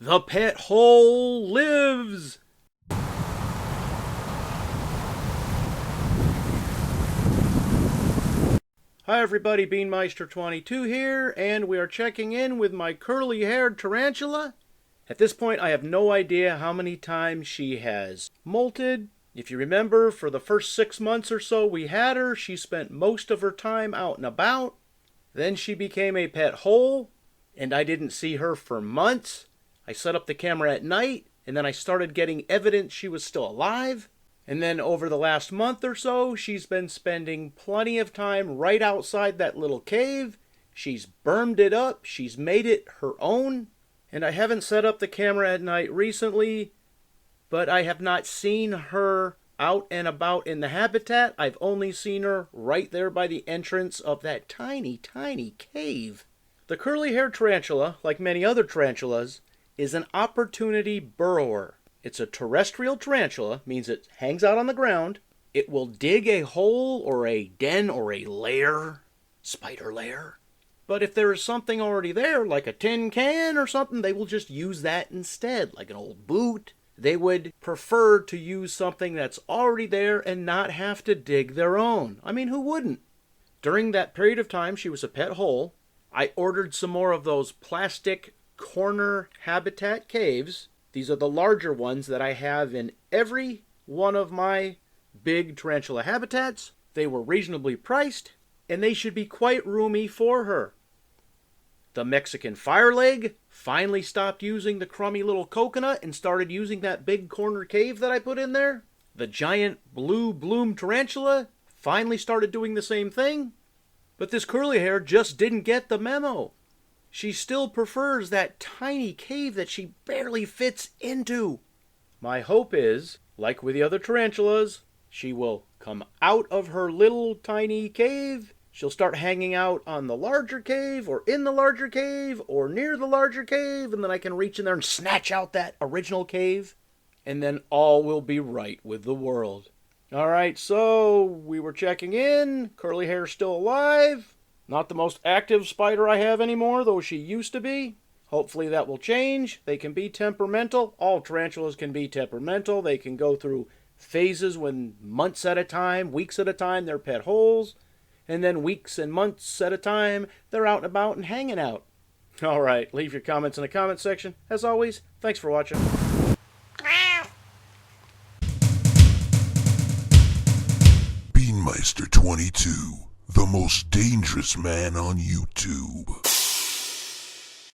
The pet hole lives! Hi everybody, Beanmeister22 here, and we are checking in with my curly-haired tarantula. At this point, I have no idea how many times she has molted. If you remember, for the first 6 months or so we had her, she spent most of her time out and about. Then she became a pet hole, and I didn't see her for months. I set up the camera at night, and then I started getting evidence she was still alive. And then over the last month or so, she's been spending plenty of time right outside that little cave. She's bermed it up, she's made it her own. And I haven't set up the camera at night recently, but I have not seen her out and about in the habitat. I've only seen her right there by the entrance of that tiny, tiny cave. The curly-haired tarantula, like many other tarantulas, is an opportunity burrower. It's a terrestrial tarantula, means it hangs out on the ground. It will dig a hole or a den or a lair, spider lair. But if there is something already there, like a tin can or something, they will just use that instead, like an old boot. They would prefer to use something that's already there and not have to dig their own. I mean, who wouldn't? During that period of time she was a pet hole, I ordered some more of those plastic corner habitat caves. These are the larger ones that I have in every one of my big tarantula habitats. They were reasonably priced, and they should be quite roomy for her. The Mexican fireleg finally stopped using the crummy little coconut and started using that big corner cave that I put in there. The giant blue bloom tarantula finally started doing the same thing. But this curly hair just didn't get the memo. She still prefers that tiny cave that she barely fits into. My hope is, like with the other tarantulas, she will come out of her little tiny cave. She'll start hanging out on the larger cave, or in the larger cave, or near the larger cave, and then I can reach in there and snatch out that original cave, and then all will be right with the world. Alright, so we were checking in. Curly hair's still alive. Not the most active spider I have anymore, though she used to be. Hopefully that will change. They can be temperamental. All tarantulas can be temperamental. They can go through phases when months at a time, weeks at a time, they're pet holes. And then weeks and months at a time, they're out and about and hanging out. All right, leave your comments in the comment section. As always, thanks for watching. Beanmeister22, the most dangerous man on YouTube.